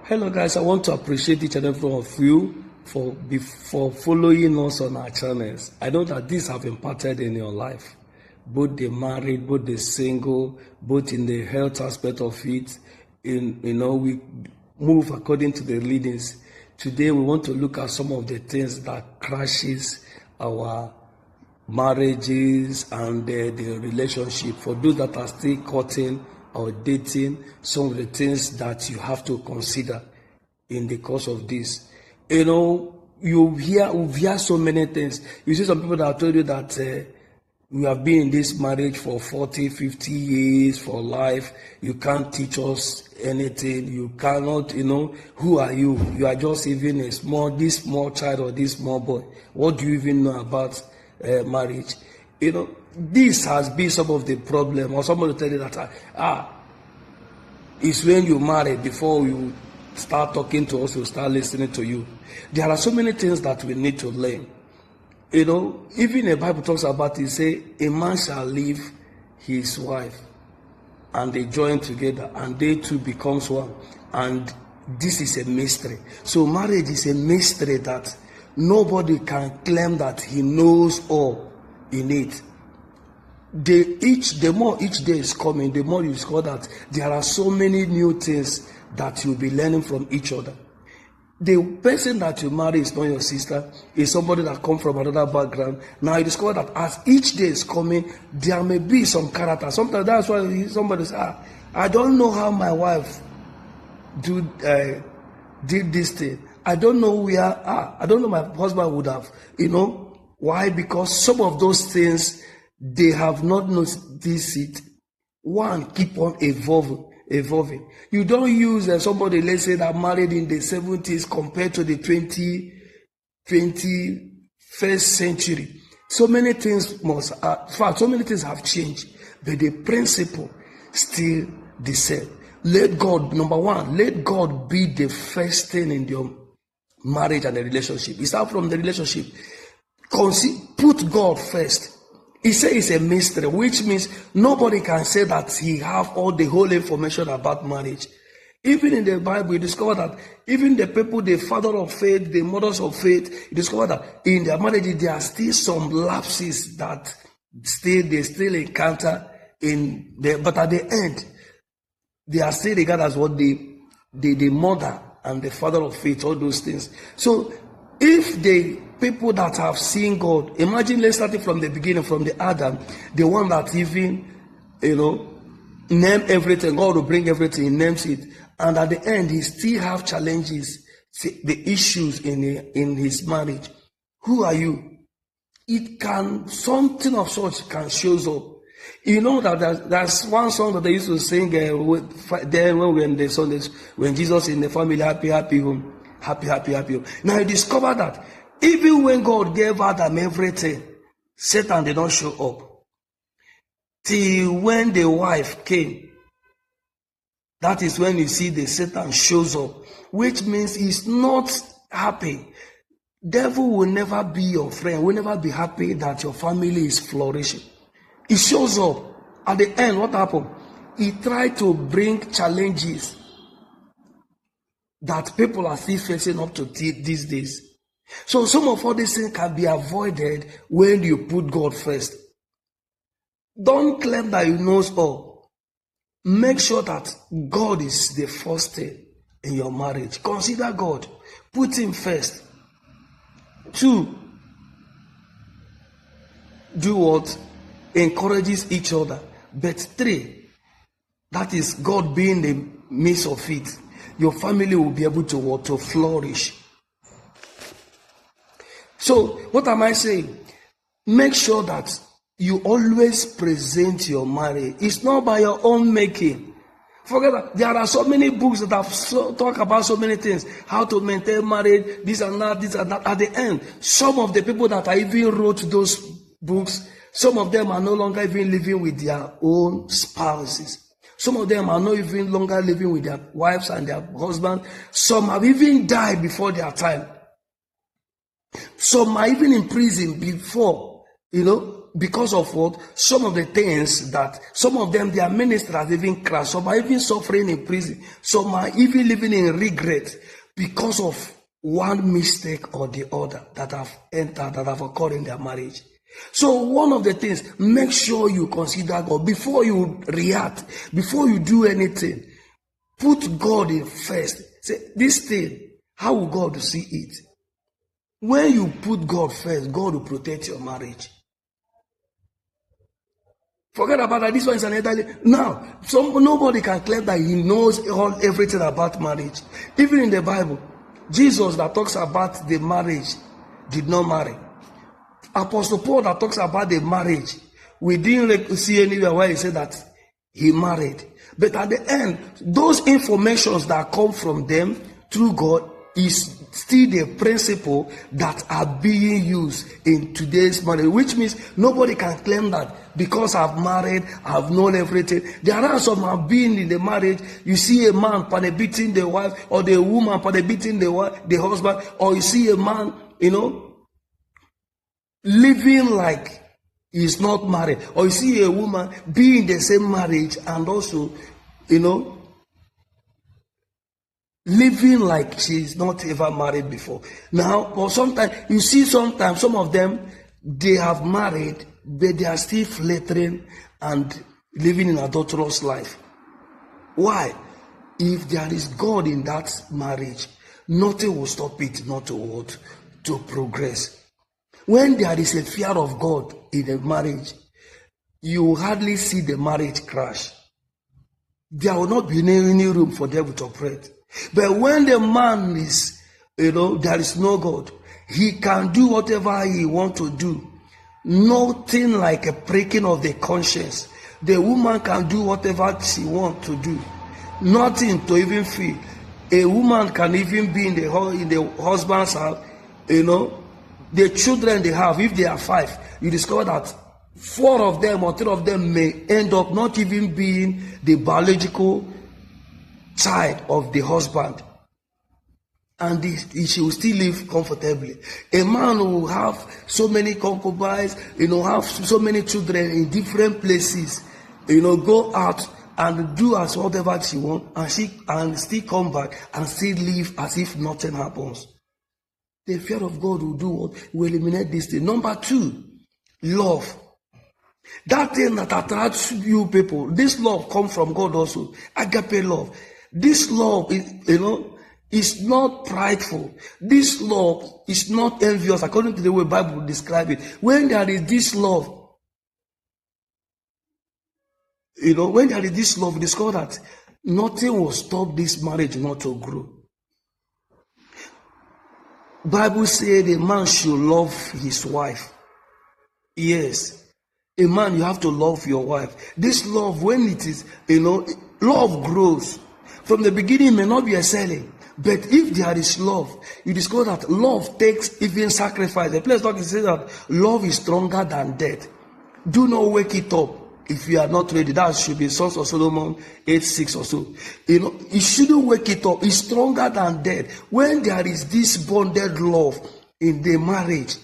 Hello, guys. I want to appreciate each and every one of you for following us on our channels. I know that these have impacted in your life, both the married, both the single, both in the health aspect of it. We move according to the leadings. Today, we want to look at some of the things that crashes our marriages and the relationship. For those that are still courting or dating, some of the things that you have to consider in the course of this. You hear so many things. You see some people that told you that we have been in this marriage for 40, 50 years for life. You can't teach us anything. You cannot, who are you? You are just even this small child or this small boy. What do you even know about marriage? This has been some of the problem. Or somebody tell you that it's when you marry before you start talking to us, we start listening to you. There are so many things that we need to learn. Even the Bible talks about it, say a man shall leave his wife and they join together and they two becomes one. And this is a mystery. So marriage is a mystery that nobody can claim that he knows all in it. The more each day is coming, the more you discover that there are so many new things that you'll be learning from each other. The person that you marry is not your sister, is somebody that comes from another background. Now you discover that as each day is coming, there may be some character. Sometimes that's why somebody says, I don't know how my wife did this thing. I don't know where, I don't know my husband would have, Why? Because some of those things, they have not noticed it. One, keep on evolving. You don't use somebody, let's say, that married in the 70s compared to the 21st century. So many things so many things have changed, but the principle still the same. Number one, let God be the first thing in your marriage and the relationship. It starts from the relationship. Put God first. He says it's a mystery, which means nobody can say that he have all the whole information about marriage. Even in the Bible, you discover that even the people, the father of faith, the mothers of faith, you discover that in their marriage, there are still some lapses that they still encounter but at the end, they are still regarded as what the mother and the father of faith, all those things. So if the people that have seen God, imagine, let's start it from the beginning, from the Adam, the one that even, name everything, God will bring everything, he names it. And at the end, he still have challenges, the issues in his marriage. Who are you? Something of such can show up. That there's one song that they used to sing when Jesus in the family, happy, happy home. Happy, happy, happy home. Now you discover that even when God gave Adam everything, Satan did not show up. Till when the wife came, that is when you see the Satan shows up, which means he's not happy. Devil will never be your friend, will never be happy that your family is flourishing. He shows up. At the end, what happened? He tried to bring challenges that people are still facing up to these days. So some of all these things can be avoided when you put God first. Don't claim that you know all. Make sure that God is the first thing in your marriage. Consider God. Put him first. 2, do what? Encourages each other. But 3, that is God being the midst of it. Your family will be able to flourish. So, what am I saying? Make sure that you always present your marriage. It's not by your own making. Forget that. There are so many books that have talk about so many things. How to maintain marriage, this and that, this and that. At the end, some of the people that even wrote those books, some of them are no longer even living with their own spouses. Some of them are not even longer living with their wives and their husbands. Some have even died before their time. Some are even in prison before, because of what? Some of the things that, some of them, their ministry has even crashed. Some are even suffering in prison. Some are even living in regret because of one mistake or the other that have entered, that have occurred in their marriage. So one of the things, make sure you consider God before you react, before you do anything. Put God in first. Say, this thing, how will God see it? When you put God first, God will protect your marriage. Forget about that. This one is an elderly. Now, nobody can claim that he knows everything about marriage. Even in the Bible, Jesus that talks about the marriage did not marry. Apostle Paul that talks about the marriage, we didn't see anywhere where he said that he married. But at the end, those informations that come from them through God is still the principle that are being used in today's marriage, which means nobody can claim that because I've married, I've known everything. There are some have been in the marriage. You see a man beating the wife, or the woman beating the husband, or you see a man, living like he's not married, or you see a woman be in the same marriage and also, living like she's not ever married before. Now, or sometimes you see, sometimes some of them, they have married, but they are still flattering and living in adulterous life. Why? If there is God in that marriage, nothing will stop it not to progress. When there is a fear of God in a marriage, you will hardly see the marriage crash. There will not be any room for devil to operate. But when the man is, there is no God, he can do whatever he wants to do. Nothing like a breaking of the conscience. The woman can do whatever she wants to do. Nothing to even feel. A woman can even be in the husband's house, the children they have, if they are 5, you discover that 4 of them or 3 of them may end up not even being the biological child of the husband, and she will still live comfortably. A man will have so many concubines, have so many children in different places, go out and do as whatever she wants, and still come back and still live as if nothing happens. The fear of God will do what? Will eliminate this thing. Number 2, love. That thing that attracts you people, this love comes from God also. Agape love. This love is not prideful. This love is not envious, according to the way the Bible describes it. When there is this love, when there is this love, discover that nothing will stop this marriage not to grow. Bible says a man should love his wife. Yes. A man, you have to love your wife. This love, when it is, love grows. From the beginning, it may not be excelling. But if there is love, you discover that love takes even sacrifice. The place talking says that love is stronger than death. Do not wake it up if you are not ready. That should be Sons of Solomon 8:6 or so. You shouldn't wake it up. It's stronger than death. When there is this bonded love in the marriage,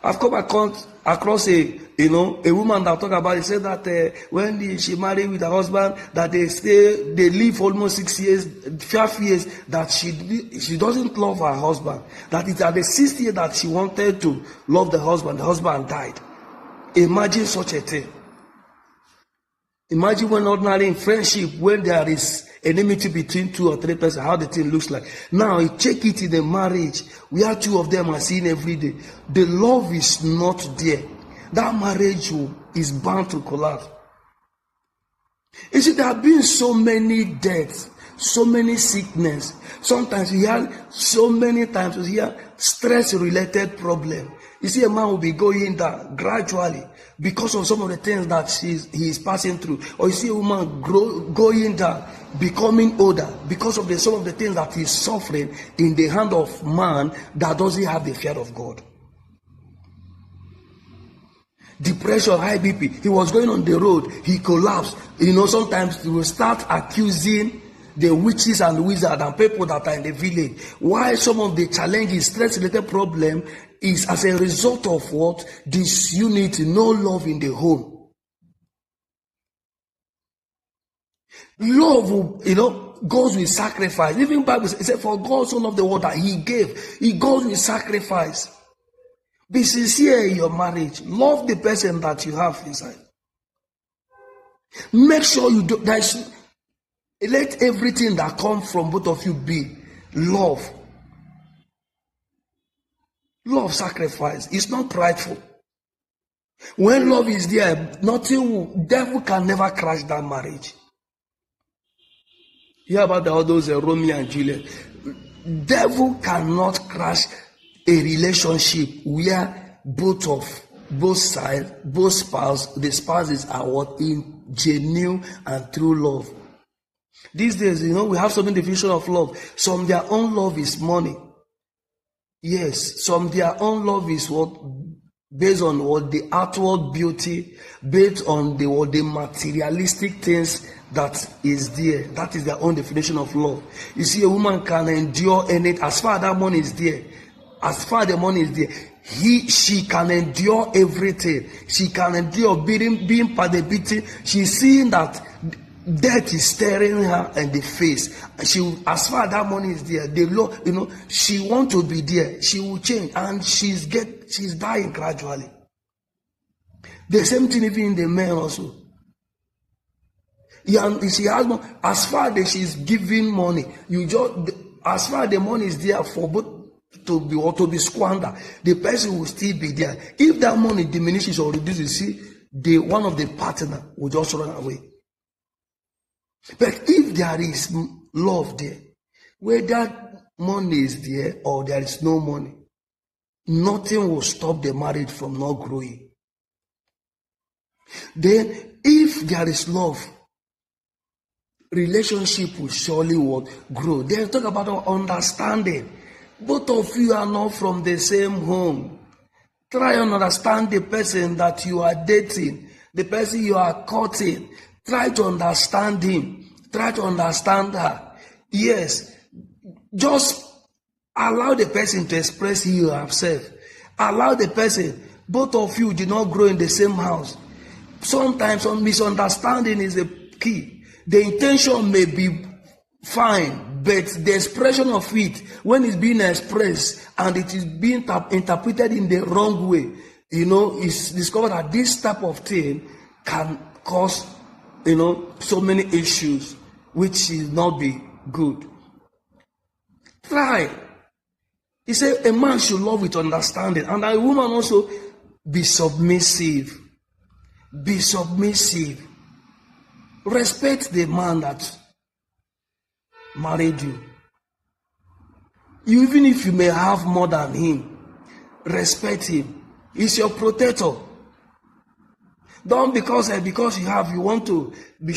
I've come across a woman that talk about it. Said that when she married with her husband, that they live almost 6 years, 5 years, that she doesn't love her husband. That it's at the 6th year that she wanted to love the husband died. Imagine such a thing. Imagine when ordinary in friendship, when there is enmity between 2 or 3 persons, how the thing looks like. Now, you check it in the marriage, where 2 of them are seen every day. The love is not there. That marriage is bound to collapse. You see, there have been so many deaths, so many sickness. Sometimes we hear, so many times we hear stress-related problem. You see, a man will be going down gradually because of some of the things that he is passing through. Or you see a woman going down, becoming older because of some of the things that he's suffering in the hand of man that doesn't have the fear of God. Depression, high BP. He was going on the road. He collapsed. Sometimes he will start accusing the witches and wizards and people that are in the village. Why some of the challenges, stress-related problem is as a result of what? Disunity, no love in the home. Love, goes with sacrifice. Even Bible says, for God so loved the world that he gave. He goes with sacrifice. Be sincere in your marriage. Love the person that you have inside. Make sure you do. Let everything that comes from both of you be love. Love, sacrifice. It's not prideful. When love is there, devil can never crash that marriage. You hear about all those Romeo and Juliet. Devil cannot crash a relationship where both sides, the spouses are what? In genuine and true love. These days, we have so many definitions of love. Some their own love is money. Yes, some their own love is what? Based on what? The outward beauty, based on the materialistic things that is there. That is their own definition of love. You see, a woman can endure anything as far as that money is there. As far as the money is there, she can endure everything. She can endure being part of the beating. She's seeing that death is staring her in the face. As far as that money is there, the law, she wants to be there. She will change, and she's dying gradually. The same thing even in the men also. She has more, as far as she's giving money, as far as the money is there for both to be squandered, the person will still be there. If that money diminishes or reduces, one of the partner will just run away. But if there is love there, whether money is there or there is no money, nothing will stop the marriage from not growing. Then, if there is love, relationship will surely grow. Then talk about understanding. Both of you are not from the same home. Try and understand the person that you are dating, the person you are courting. Try to understand him. Try to understand her. Yes, just allow the person to express himself. Allow the person. Both of you did not grow in the same house. Sometimes misunderstanding is the key. The intention may be fine, but the expression of it, when it's being expressed and it is being interpreted in the wrong way, it's discovered that this type of thing can cause, so many issues, which will not be good. Try. He said a man should love with understanding, and a woman also be submissive. Be submissive. Respect the man that married you. Even if you may have more than him, respect him. He's your protector. Don't because you want to be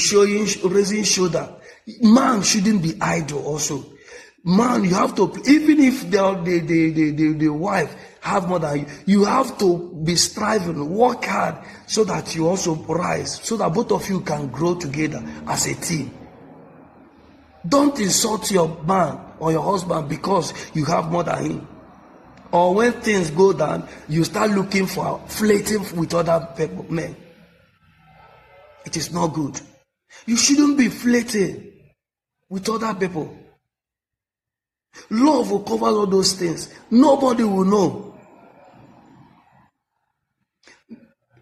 raising shoulder. Man shouldn't be idle also. Man, you have to, even if the wife have more than you, you have to be striving, work hard so that you also rise, so that both of you can grow together as a team. Don't insult your man or your husband because you have more than him. Or when things go down, you start looking for flirting with other men. It is not good. You shouldn't be flirting with other people. Love will cover all those things. Nobody will know.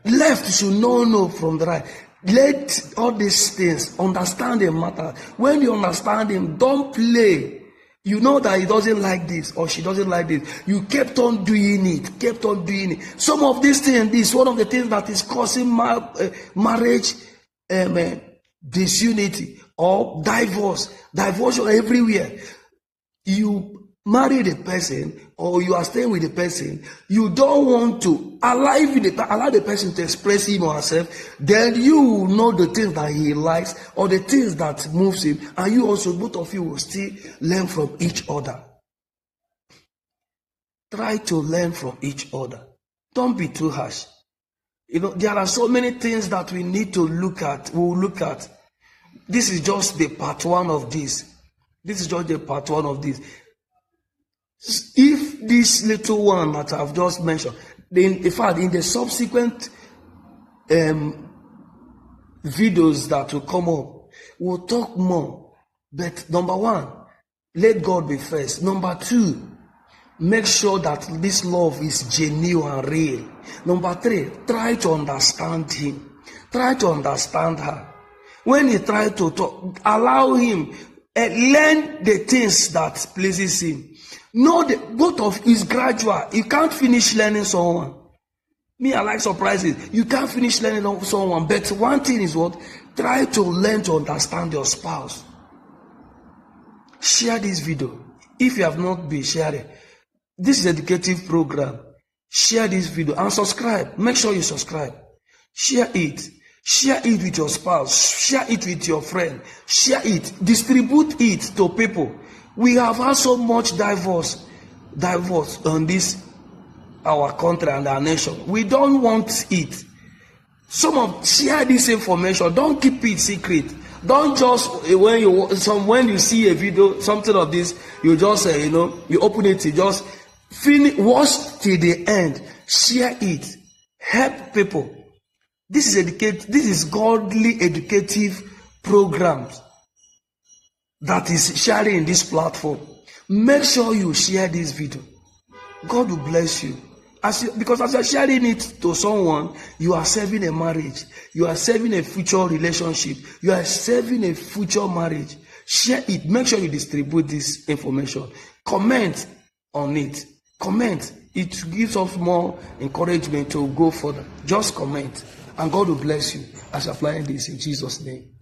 Left should know from the right. Let all these things, understand the matter. When you understand him, don't play. You know that he doesn't like this or she doesn't like this. You kept on doing it. Some of these things, this is one of the things that is causing marriage disunity or divorce. Divorce everywhere. You marry the person or you are staying with the person, you don't want to allow the person to express him or herself, then you will know the things that he likes or the things that moves him, and you also, both of you will still learn from each other. Try to learn from each other. Don't be too harsh. There are so many things that we need to look at. We'll look at. This is just the part one of this. This is just the part one of this. If this little one that I've just mentioned, then in fact, in the subsequent videos that will come up, we'll talk more. But number one, let God be first. Number two, make sure that this love is genuine and real. Number three, try to understand him. Try to understand her. When you try to talk, allow him, learn the things that pleases him. Know that both of is gradual. You can't finish learning someone. Me, I like surprises. You can't finish learning someone. But one thing is what? Try to learn to understand your spouse. Share this video. If you have not been sharing, this is an educative program. Share this video and subscribe. Make sure you subscribe. Share it. Share it with your spouse. Share it with your friend. Share it. Distribute it to people. We have had so much divorce on this, our country and our nation. We don't want it. Share this information. Don't keep it secret. Don't just when you see a video, something of this, you just you open it, you just watch till the end. Share it. Help people. This is godly educative programs that is sharing in this platform. Make sure you share this video. God will bless you. Because as you're sharing it to someone, you are saving a marriage. You are saving a future relationship. You are saving a future marriage. Share it. Make sure you distribute this information. Comment on it. Comment. It gives us more encouragement to go further. Just comment. And God will bless you as you're applying this in Jesus' name.